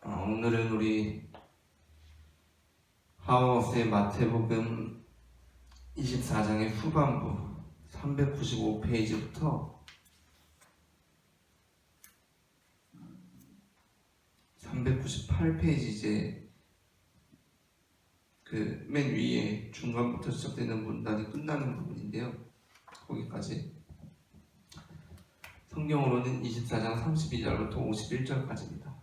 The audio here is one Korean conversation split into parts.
오늘은 우리 하우스의 마태복음 24장의 후반부 395페이지부터 398페이지 이제 그 맨 위에 중간부터 시작되는 문단이 끝나는 부분인데요. 거기까지 성경으로는 24장 32절부터 51절까지입니다.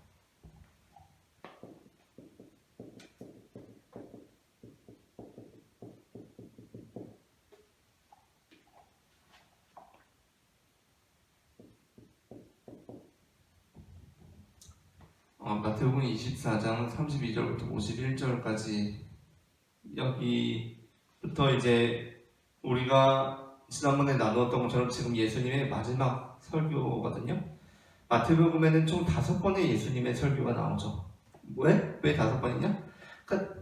마태복음 24장 32절부터 51절까지 여기부터 이제 우리가 지난번에 나누었던 것처럼 지금 예수님의 마지막 설교거든요. 마태복음에는 총 5번의 예수님의 설교가 나오죠. 왜 5번이냐? 그러니까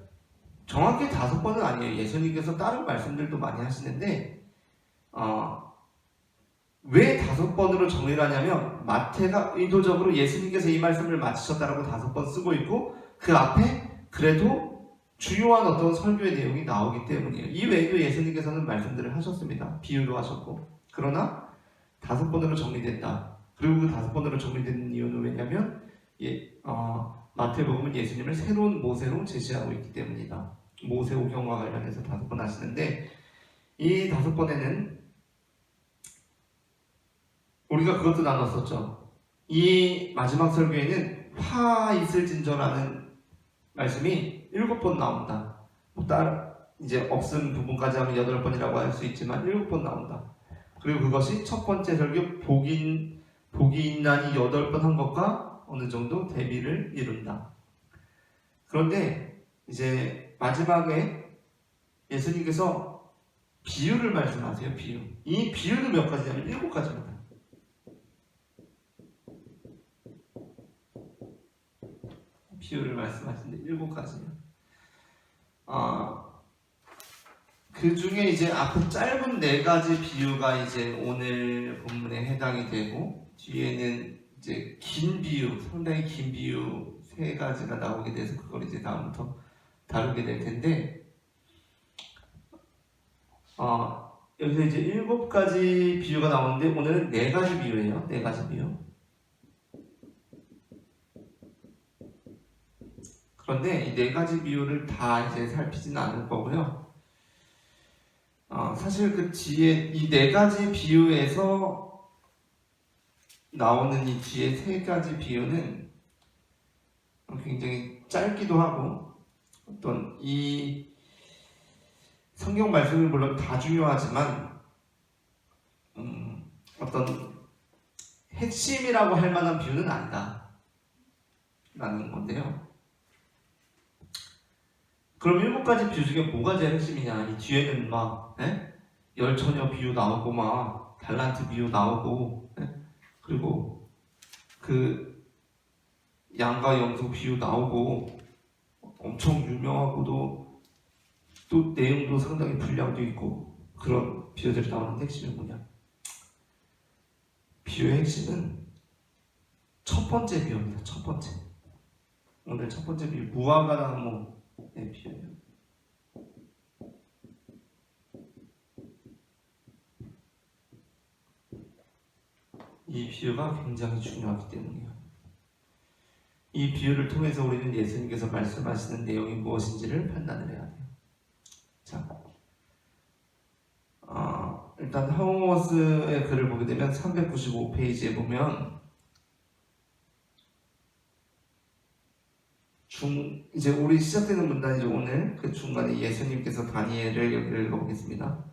정확히 5번은 아니에요. 예수님께서 다른 말씀들도 많이 하시는데 왜 5번으로 정리를 하냐면 마태가 의도적으로 예수님께서 이 말씀을 마치셨다라고 5번 쓰고 있고 그 앞에 그래도 주요한 어떤 설교의 내용이 나오기 때문이에요. 이 외에도 예수님께서는 말씀들을 하셨습니다. 비유도 하셨고. 그러나 5번으로 정리된다. 그리고 그 5번으로 정리되는 이유는 왜냐면 마태복음은 예수님을 새로운 모세로 제시하고 있기 때문이다. 모세오경과 관련해서 5번 하시는데 이 5번에는 우리가 그것도 나눴었죠. 이 마지막 설교에는 화 있을진저라는 말씀이 7번 나온다. 이제 없은 부분까지 하면 8번이라고 할 수 있지만 7번 나온다. 그리고 그것이 첫 번째 설교 복이 있나니 8번 한 것과 어느 정도 대비를 이룬다. 그런데 이제 마지막에 예수님께서 비유를 말씀하세요. 비유. 이 비유는 몇 가지냐면 7가지입니다. 비유를 말씀하시는데 7가지요. 그 중에 이제 앞에 짧은 4가지 비유가 이제 오늘 본문에 해당이 되고 뒤에는 이제 긴 비유, 상당히 긴 비유 3가지가 나오게 돼서 그걸 이제 다음부터 다루게 될 텐데 여기서 이제 7가지 비유가 나오는데 오늘은 4가지 비유예요. 4가지 비유. 그런데 이 4가지 비유를 다 이제 살피지는 않을 거고요. 사실 그 뒤에 이 4가지 비유에서 나오는 이 뒤에 3가지 비유는 굉장히 짧기도 하고 어떤 이 성경 말씀은 물론 다 중요하지만 어떤 핵심이라고 할 만한 비유는 아니다 라는 건데요. 그럼 7가지 비유 중에 뭐가 제일 핵심이냐? 이 뒤에는 막 열처녀 비유 나오고 막 달란트 비유 나오고 그리고 그 양과 염소 비유 나오고 엄청 유명하고도 또 내용도 상당히 분량도 있고 그런 비유들이 나오는데 핵심이 뭐냐? 비유의 핵심은 첫 번째 비유입니다. 첫 번째. 오늘 첫 번째 비유 무화과 나무의 비유예요. 이 비유가 굉장히 중요하기 때문이에요. 이 비유를 통해서 우리는 예수님께서 말씀하시는 내용이 무엇인지를 판단을 해야 돼요. 자, 일단 하우머스의 글을 보게 되면 395페이지에 보면 이제 우리 시작되는 문단이죠. 오늘 그 중간에 예수님께서 다니엘을 여기 읽어보겠습니다.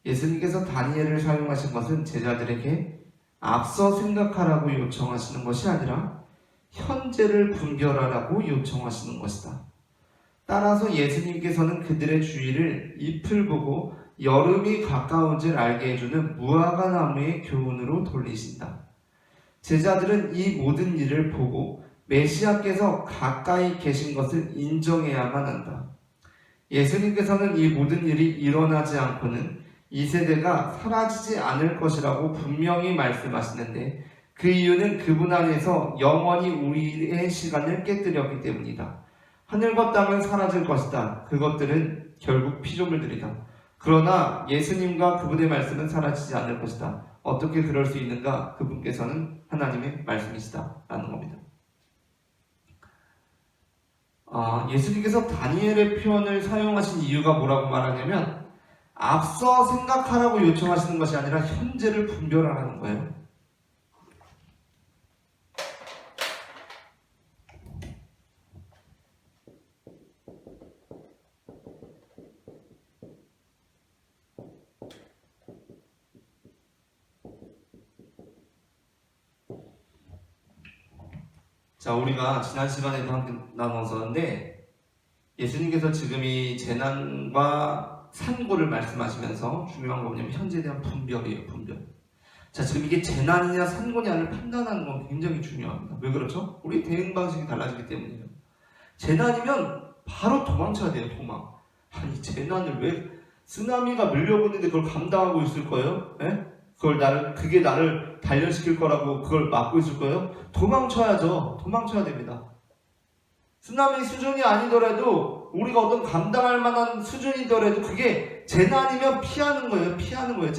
예수님께서 다니엘을 사용하신 것은 제자들에게 앞서 생각하라고 요청하시는 것이 아니라 현재를 분별하라고 요청하시는 것이다. 따라서 예수님께서는 그들의 주의를 잎을 보고 여름이 가까운 줄 알게 해주는 무화과 나무의 교훈으로 돌리신다. 제자들은 이 모든 일을 보고 메시아께서 가까이 계신 것을 인정해야만 한다. 예수님께서는 이 모든 일이 일어나지 않고는 이 세대가 사라지지 않을 것이라고 분명히 말씀하시는데 그 이유는 그분 안에서 영원히 우리의 시간을 깨뜨렸기 때문이다. 하늘과 땅은 사라질 것이다. 그것들은 결국 피조물들이다. 그러나 예수님과 그분의 말씀은 사라지지 않을 것이다. 어떻게 그럴 수 있는가? 그분께서는 하나님의 말씀이시다 라는 겁니다. 예수님께서 다니엘의 표현을 사용하신 이유가 뭐라고 말하냐면 앞서 생각하라고 요청하시는 것이 아니라 현재를 분별하라는 거예요. 자, 우리가 지난 시간에도 함께 나눴었는데 예수님께서 지금 이 재난과 산고를 말씀하시면서 중요한 거 뭐냐면 현재에 대한 분별이에요. 분별. 자, 지금 이게 재난이냐 산고냐를 판단하는 건 굉장히 중요합니다. 왜 그렇죠? 우리 대응 방식이 달라지기 때문이에요. 재난이면 바로 도망쳐야 돼요. 도망. 아니 재난을 왜 쓰나미가 밀려오는데 그걸 감당하고 있을 거예요? 예? 그게 나를 단련시킬 거라고 그걸 막고 있을 거예요? 도망쳐야죠. 도망쳐야 됩니다. 쓰나미 수준이 아니더라도 우리가 어떤 감당할 만한 수준이더라도 그게 재난이면 피하는 거예요. 피하는 거예요.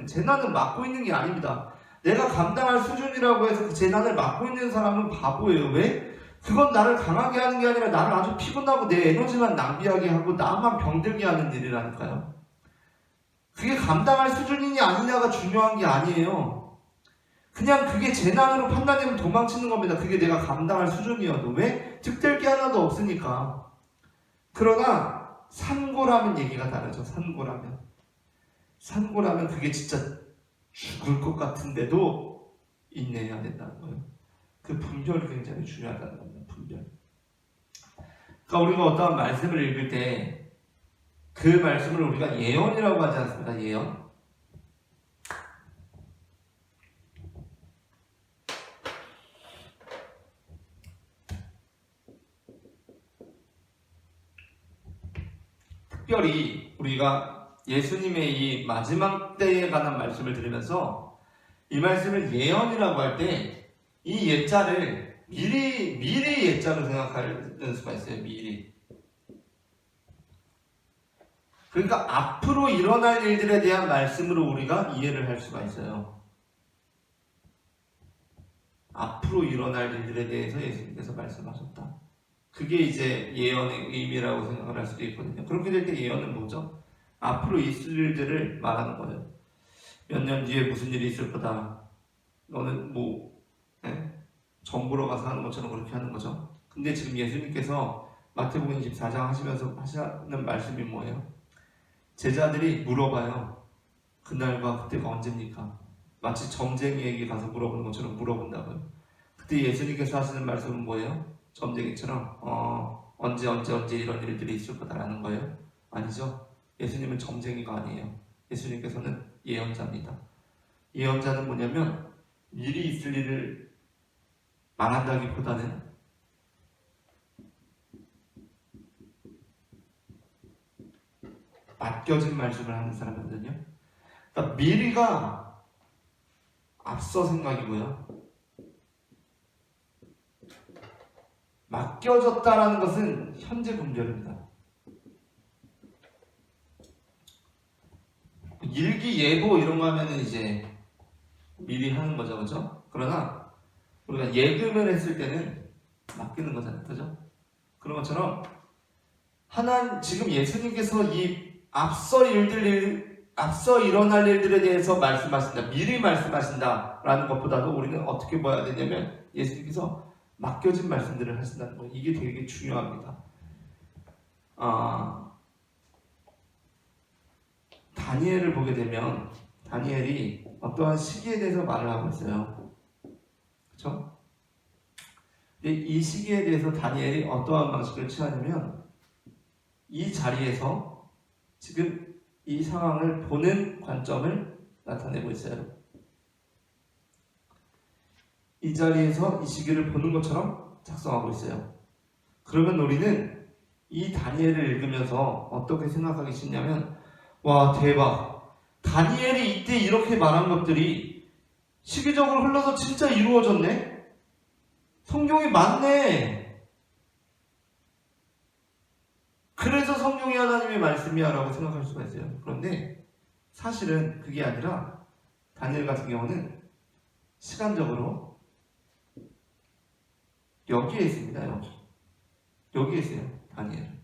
재난은 막고 있는 게 아닙니다. 내가 감당할 수준이라고 해서 그 재난을 막고 있는 사람은 바보예요. 왜? 그건 나를 강하게 하는 게 아니라 나를 아주 피곤하고 내 에너지만 낭비하게 하고 나만 병들게 하는 일이라니까요. 그게 감당할 수준이냐 아니냐가 중요한 게 아니에요. 그냥 그게 재난으로 판단되면 도망치는 겁니다. 그게 내가 감당할 수준이어도. 왜? 득될 게 하나도 없으니까. 그러나 산고라면 얘기가 다르죠. 산고라면 그게 진짜 죽을 것 같은데도 인내해야 된다는 거예요. 그 분별이 굉장히 중요하다는 겁니다. 분별. 그러니까 우리가 어떠한 말씀을 읽을 때 그 말씀을 우리가 예언이라고 하지 않습니까? 예언. 특별히 우리가 예수님의 이 마지막 때에 관한 말씀을 들으면서 이 말씀을 예언이라고 할 때 이 예자를 미리 예자로 생각할 수가 있어요. 미리. 그러니까 앞으로 일어날 일들에 대한 말씀으로 우리가 이해를 할 수가 있어요. 앞으로 일어날 일들에 대해서 예수님께서 말씀하셨다. 그게 이제 예언의 의미라고 생각을 할 수도 있거든요. 그렇게 될 때 예언은 뭐죠? 앞으로 있을 일들을 말하는 거예요. 몇 년 뒤에 무슨 일이 있을 거다. 너는 정 보러 가서 하는 것처럼 그렇게 하는 거죠. 근데 지금 예수님께서 마태복음 24장 하시면서 하시는 말씀이 뭐예요? 제자들이 물어봐요. 그날과 그때가 언제입니까? 마치 점쟁이에게 가서 물어보는 것처럼 물어본다고요. 그때 예수님께서 하시는 말씀은 뭐예요? 점쟁이처럼 언제 이런 일들이 있을 거다라는 거예요? 아니죠. 예수님은 점쟁이가 아니에요. 예수님께서는 예언자입니다. 예언자는 뭐냐면 미리 있을 일을 말한다기보다는 맡겨진 말씀을 하는 사람이거든요. 그러니까 미리가 앞서 생각이고요. 맡겨졌다라는 것은 현재 분별입니다. 일기예보 이런 거 하면은 이제 미리 하는 거죠, 그죠? 그러나 우리가 예금을 했을 때는 맡기는 거잖아요, 그죠? 그런 것처럼 지금 예수님께서 이 앞서 일어날 일들에 대해서 말씀하신다, 미리 말씀하신다라는 것보다도 우리는 어떻게 봐야 되냐면 예수님께서 맡겨진 말씀들을 하신다는 거예요. 이게 되게 중요합니다. 다니엘을 보게 되면 다니엘이 어떠한 시기에 대해서 말을 하고 있어요. 그렇죠? 근데 이 시기에 대해서 다니엘이 어떠한 방식을 취하냐면 이 자리에서 지금 이 상황을 보는 관점을 나타내고 있어요. 이 자리에서 이 시기를 보는 것처럼 작성하고 있어요. 그러면 우리는 이 다니엘을 읽으면서 어떻게 생각하기 쉽냐면 와 대박! 다니엘이 이때 이렇게 말한 것들이 시기적으로 흘러서 진짜 이루어졌네? 성경이 맞네. 그래서 성경이 하나님의 말씀이야 라고 생각할 수가 있어요. 그런데 사실은 그게 아니라 다니엘 같은 경우는 시간적으로 여기에 있습니다. 여기에 있어요. 다니엘.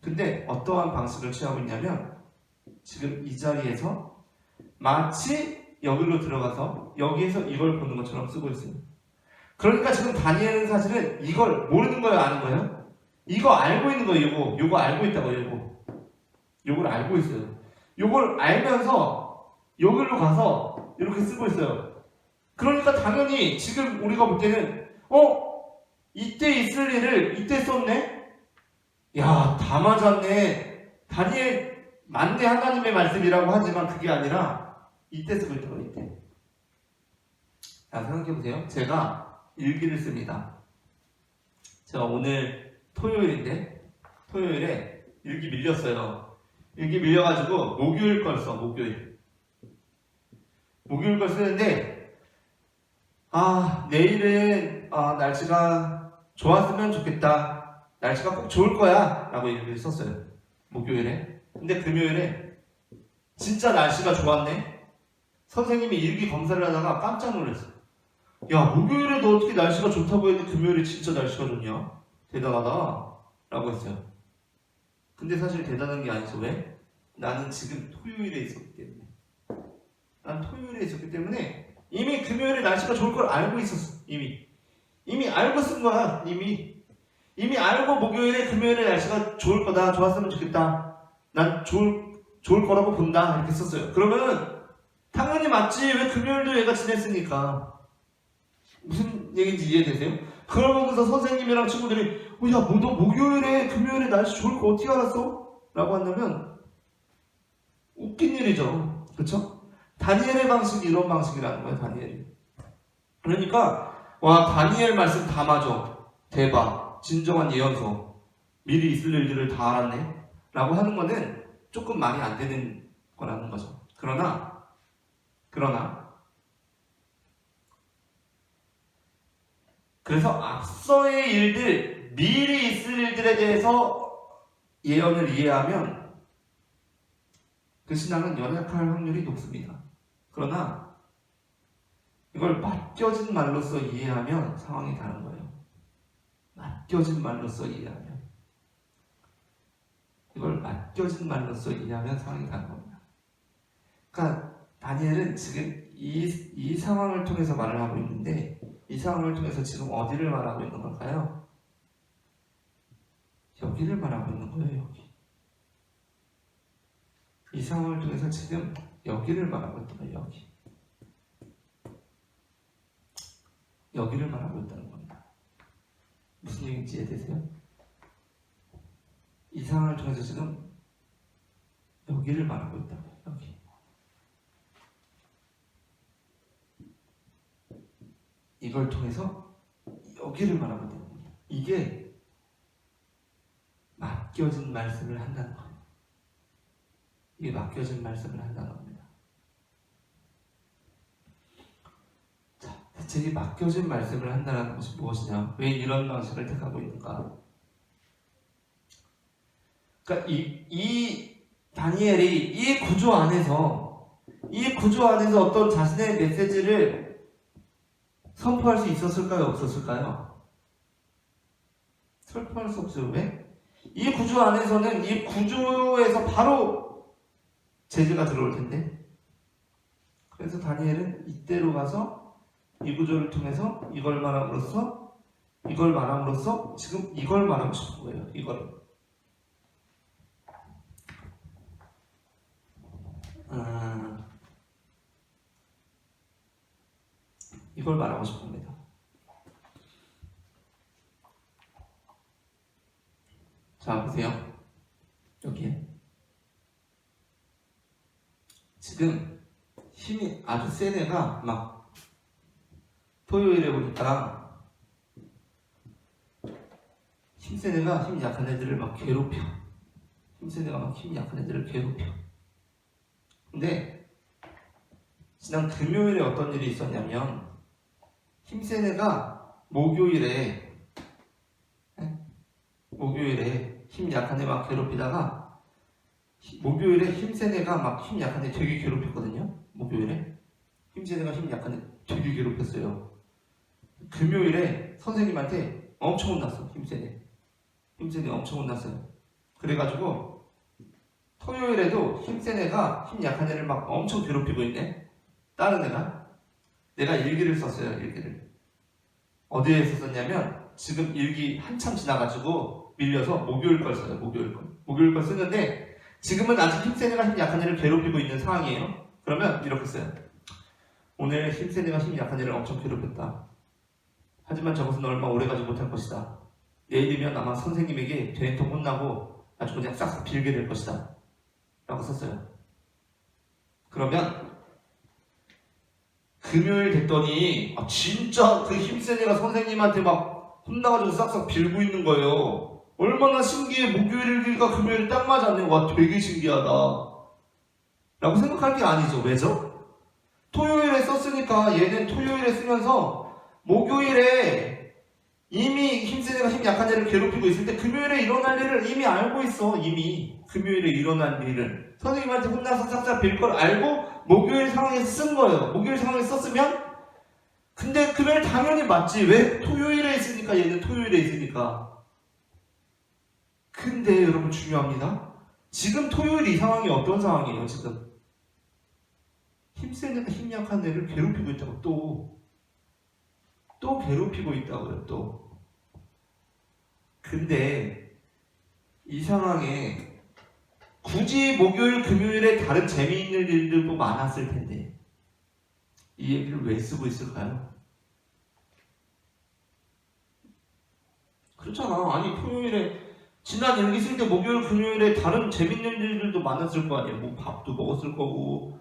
근데 어떠한 방식을 취하고 있냐면 지금 이 자리에서 마치 여기로 들어가서 여기에서 이걸 보는 것처럼 쓰고 있어요. 그러니까 지금 다니엘은 사실은 이걸 모르는 거예요? 아는 거예요? 이거 알고 있는 거예요. 요거 알고 있다고요. 요걸 알고 있어요. 요걸 알면서 여기로 가서 이렇게 쓰고 있어요. 그러니까 당연히 지금 우리가 볼 때는 이때 있을 일을 이때 썼네? 야, 다 맞았네. 다니엘 맞네, 하나님의 말씀이라고 하지만 그게 아니라 이때 쓰고 있다고. 이때. 자, 생각해보세요. 제가 일기를 씁니다. 제가 오늘 토요일인데 토요일에 일기 밀렸어요. 일기 밀려가지고 목요일 걸 써. 목요일 걸 쓰는데 내일은 날씨가 좋았으면 좋겠다. 날씨가 꼭 좋을 거야 라고 일기를 썼어요. 목요일에. 근데 금요일에 진짜 날씨가 좋았네. 선생님이 일기 검사를 하다가 깜짝 놀랐어요. 야, 목요일에 너 어떻게 날씨가 좋다고 했는데 금요일에 진짜 날씨가 좋냐? 대단하다 라고 했어요. 근데 사실 대단한 게 아니죠. 왜? 나는 지금 토요일에 있었기 때문에. 난 토요일에 있었기 때문에 이미 금요일에 날씨가 좋을 걸 알고 있었어. 이미 알고 쓴 거야. 이미 알고 목요일에 금요일에 날씨가 좋을 거다. 좋았으면 좋겠다. 난 좋을 거라고 본다. 이렇게 썼어요. 그러면 당연히 맞지. 왜 금요일도 얘가 지냈으니까. 무슨 얘기인지 이해되세요? 그러면서 선생님이랑 친구들이 야, 너 목요일에 금요일에 날씨 좋을 거 어떻게 알았어? 라고 한다면 웃긴 일이죠. 그렇죠? 다니엘의 방식이 이런 방식이라는 거예요. 다니엘이. 그러니까 다니엘 말씀 다 맞아. 대박. 진정한 예언서. 미리 있을 일들을 다 알았네. 라고 하는 거는 조금 말이 안 되는 거라는 거죠. 그러나 그래서 앞서의 일들, 미리 있을 일들에 대해서 예언을 이해하면 그 신앙은 연약할 확률이 높습니다. 그러나 이걸 맡겨진 말로써 이해하면 상황이 다른 거예요. 맡겨진 말로써 이해하면. 이걸 맡겨진 말로써 이해하면 상황이 다른 겁니다. 그러니까 다니엘은 지금 이 상황을 통해서 말을 하고 있는데 이 상황을 통해서 지금 어디를 말하고 있는 걸까요? 여기를 말하고 있는 거예요. 여기. 이 상황을 통해서 지금 여기를 말하고 있는 거예요. 여기를 말하고 있다는 겁니다. 무슨 얘기인지 이해되세요? 이 상황을 통해서 지금 여기를 말하고 있다고요. 여기. 이걸 통해서 여기를 말하고 있다는 겁니다. 이게 맡겨진 말씀을 한다는 거예요. 이게 맡겨진 말씀을 한다는 겁니다. 자, 대체 이 맡겨진 말씀을 한다는 것이 무엇이냐? 왜 이런 방식을 택하고 있는가? 그러니까 이 다니엘이 이 구조 안에서 어떤 자신의 메시지를 선포할 수 있었을까요? 없었을까요? 선포할 수 없어요. 왜? 이 구조 안에서는 이 구조에서 바로 제재가 들어올 텐데. 그래서 다니엘은 이때로 가서 이 구조를 통해서 이걸 말함으로써 지금 이걸 말하고 싶은 거예요. 이걸 말하고 싶습니다. 자, 보세요. 여기에 지금 힘이 아주 센 애가 막 토요일에 보니까 힘센 애가 힘 약한 애들을 막 괴롭혀. 힘센 애가 막 힘 약한 애들을 괴롭혀. 근데 지난 금요일에 어떤 일이 있었냐면 힘센 애가 목요일에 힘 약한 애 막 괴롭히다가 목요일에 힘센 애가 막 힘 약한 애 되게 괴롭혔거든요. 목요일에 힘센 애가 힘 약한 애 되게 괴롭혔어요. 금요일에 선생님한테 엄청 혼났어. 힘센 애 엄청 혼났어요. 그래가지고 토요일에도 힘센 애가 힘 약한 애를 막 엄청 괴롭히고 있네. 다른 애가. 내가 일기를 썼어요. 일기를. 어디에 썼냐면 지금 일기 한참 지나가지고 밀려서 목요일 걸 써요. 목요일 걸 쓰는데 지금은 아직 힘센 애가 힘 약한 애를 괴롭히고 있는 상황이에요. 그러면 이렇게 써요. 오늘 힘센 애가 힘 약한 애를 엄청 괴롭혔다. 하지만 저것은 얼마 오래가지 못할 것이다. 내일이면 아마 선생님에게 되통 혼나고 아주 그냥 싹싹 빌게 될 것이다. 라고 썼어요. 그러면 금요일 됐더니 진짜 그 힘센 애가 선생님한테 막 혼나가지고 싹싹 빌고 있는 거예요. 얼마나 신기해. 목요일과 금요일이 딱 맞았네. 와, 되게 신기하다 라고 생각할 게 아니죠. 왜죠? 토요일에 썼으니까 얘는 토요일에 쓰면서 목요일에 이미 힘센 애가 힘 약한 애를 괴롭히고 있을 때 금요일에 일어날 일을 이미 알고 있어. 이미 금요일에 일어날 일을 선생님한테 혼나서 싹싹 빌 걸 알고 목요일 상황에 쓴 거예요. 목요일 상황에 썼으면 근데 금요일 당연히 맞지. 왜? 토요일에 있으니까. 얘는 토요일에 있으니까. 근데 여러분 중요합니다. 지금 토요일 이 상황이 어떤 상황이에요? 지금 힘센 애가 힘 약한 애를 괴롭히고 있다고. 또 괴롭히고 있다고요. 또. 근데 이 상황에 굳이 목요일, 금요일에 다른 재미있는 일들도 많았을 텐데 이 얘기를 왜 쓰고 있을까요? 그렇잖아. 아니 토요일에 지난 일기 쓸 때 목요일, 금요일에 다른 재밌는 일들도 많았을 거 아니에요. 뭐 밥도 먹었을 거고,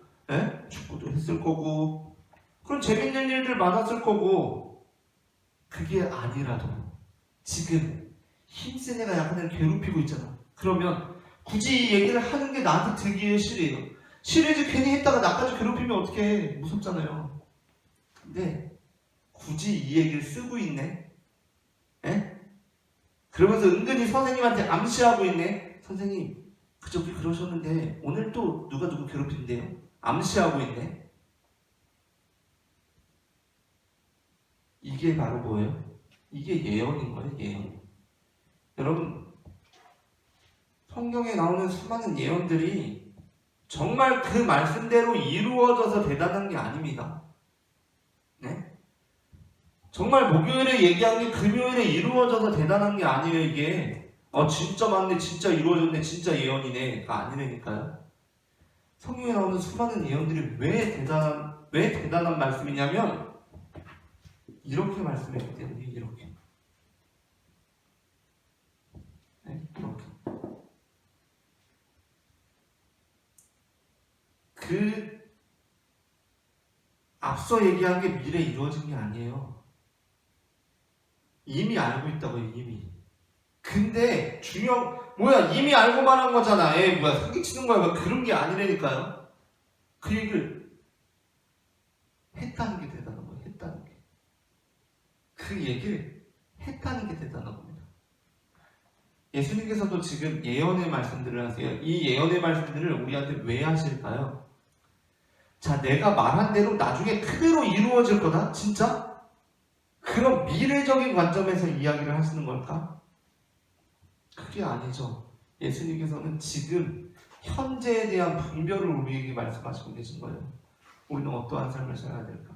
축구도 했을 거고, 그런 재밌는 일들 많았을 거고. 그게 아니라도 지금 힘센 애가 약한 애를 괴롭히고 있잖아. 그러면 굳이 이 얘기를 하는 게 나한테 들기에 싫어요. 싫으지. 괜히 했다가 나까지 괴롭히면 어떡해. 무섭잖아요. 근데 굳이 이 얘기를 쓰고 있네. 그러면서 은근히 선생님한테 암시하고 있네. 선생님 그저께 그러셨는데 오늘 또 누가 누구 괴롭힌대요. 암시하고 있네. 이게 바로 뭐예요? 이게 예언인 거예요. 예언. 여러분 성경에 나오는 수많은 예언들이 정말 그 말씀대로 이루어져서 대단한 게 아닙니다. 네? 정말 목요일에 얘기한 게 금요일에 이루어져서 대단한 게 아니에요. 이게 진짜 맞네, 진짜 이루어졌네, 진짜 예언이네가 아니라니까요. 성경에 나오는 수많은 예언들이 왜 대단한 말씀이냐면 이렇게 말씀했기 때문에. 이렇게. 이렇게. 그 앞서 얘기한 게 미래에 이루어진 게 아니에요. 이미 알고 있다고요. 이미. 근데 뭐야, 이미 알고 말한 거잖아. 뭐야, 사기치는 거야. 뭐 그런 게 아니라니까요. 그 얘기를 했다는 게 대단한 거예요. 했다는 게. 그 얘기를 했다는 게 대단한 겁니다. 예수님께서도 지금 예언의 말씀들을 하세요. 이 예언의 말씀들을 우리한테 왜 하실까요? 자, 내가 말한 대로 나중에 그대로 이루어질 거다? 진짜? 그런 미래적인 관점에서 이야기를 하시는 걸까? 그게 아니죠. 예수님께서는 지금 현재에 대한 분별을 우리에게 말씀하시고 계신 거예요. 우리는 어떠한 삶을 살아야 될까?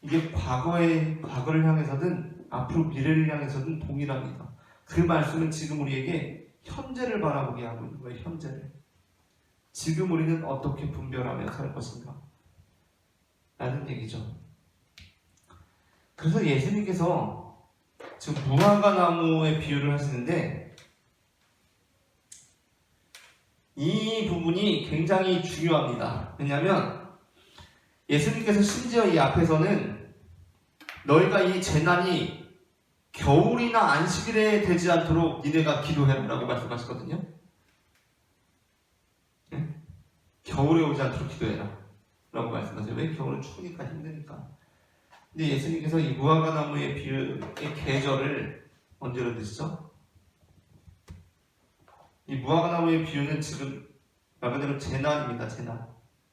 이게 과거를 향해서든 앞으로 미래를 향해서든 동일합니다. 그 말씀은 지금 우리에게 현재를 바라보게 하고 있는 거예요. 현재를. 지금 우리는 어떻게 분별하며 살 것인가? 라는 얘기죠. 그래서 예수님께서 지금 무화과 나무의 비유를 하시는데 이 부분이 굉장히 중요합니다. 왜냐하면 예수님께서 심지어 이 앞에서는 너희가 이 재난이 겨울이나 안식일에 되지 않도록 니네가 기도해라라고 말씀하셨거든요. 겨울에 오지 않도록 기도해라. 라고 말씀하세요. 왜? 겨울은 추우니까 힘드니까. 근데 예수님께서 이 무화과 나무의 비유의 계절을 언제로 드시죠? 이 무화과 나무의 비유는 지금 말 그대로 재난입니다. 재난.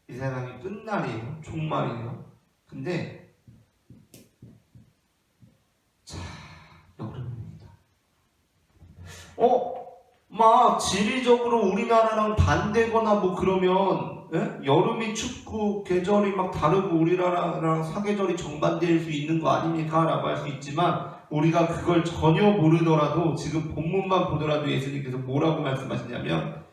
이 세상이 끝날이에요. 종말이에요. 근데 자, 여름입니다. 막 지리적으로 우리나라랑 반대거나 뭐 그러면 여름이 춥고 계절이 막 다르고 우리나라랑 사계절이 정반대일 수 있는 거 아닙니까? 라고 할 수 있지만 우리가 그걸 전혀 모르더라도 지금 본문만 보더라도 예수님께서 뭐라고 말씀하시냐면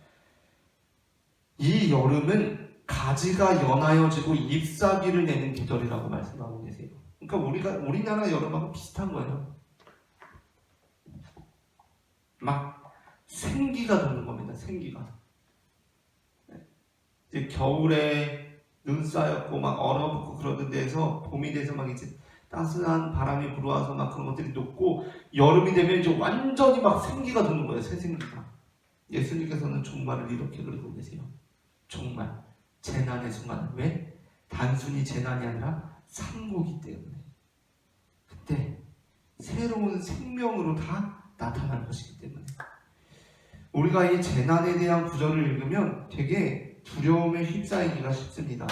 이 여름은 가지가 연하여지고 잎사귀를 내는 계절이라고 말씀하고 계세요. 그러니까 우리나라 여름하고 비슷한 거예요. 막 생기가 도는 겁니다. 생기가. 이제 겨울에 눈 쌓였고 막 얼어붙고 그러는 데에서 봄이 돼서 막 이제 따스한 바람이 불어와서 막 그런 것들이 녹고 여름이 되면 이제 완전히 막 생기가 도는 거예요. 새 생기가. 예수님께서는 종말을 이렇게 그리고 계세요. 종말. 재난의 순간. 왜? 단순히 재난이 아니라 상고기 때문에. 그때 새로운 생명으로 다 나타날 것이기 때문에. 우리가 이 재난에 대한 구절을 읽으면 되게 두려움에 휩싸이기가 쉽습니다.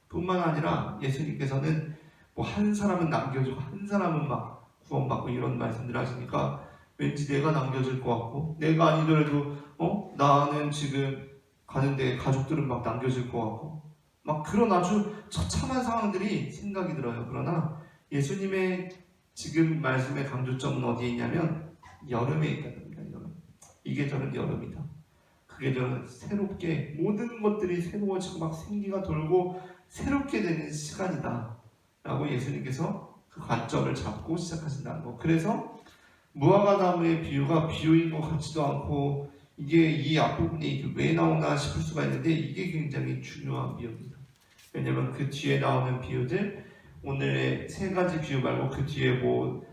뿐만 아니라 예수님께서는 뭐 한 사람은 남겨주고 한 사람은 막 구원받고 이런 말씀들 하시니까 왠지 내가 남겨질 것 같고 내가 아니더라도 나는 지금 가는데 가족들은 막 남겨질 것 같고 막 그런 아주 처참한 상황들이 생각이 들어요. 그러나 예수님의 지금 말씀의 강조점은 어디에 있냐면 여름에 있다는 겁니다. 여름. 이 계절은 여름이다. 그 계절은 새롭게 모든 것들이 새로워지고 막 생기가 돌고 새롭게 되는 시간이다 라고 예수님께서 그 관점을 잡고 시작하신다는 거. 그래서 무화과 나무의 비유가 비유인 것 같지도 않고 이게 이 앞부분이 왜 나오나 싶을 수가 있는데 이게 굉장히 중요한 비유입니다. 왜냐면 그 뒤에 나오는 비유들 오늘의 세 가지 비유 말고 그 뒤에 뭐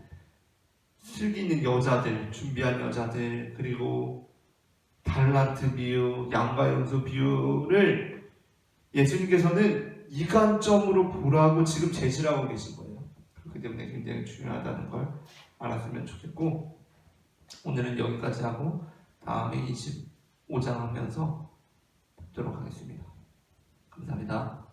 슬기 있는 여자들, 준비한 여자들, 그리고 달란트 비유, 양과 염소 비유를 예수님께서는 이 관점으로 보라고 지금 제시를 하고 계신 거예요. 그렇기 때문에 굉장히 중요하다는 걸 알았으면 좋겠고 오늘은 여기까지 하고 다음에 25장 하면서 뵙도록 하겠습니다. 감사합니다.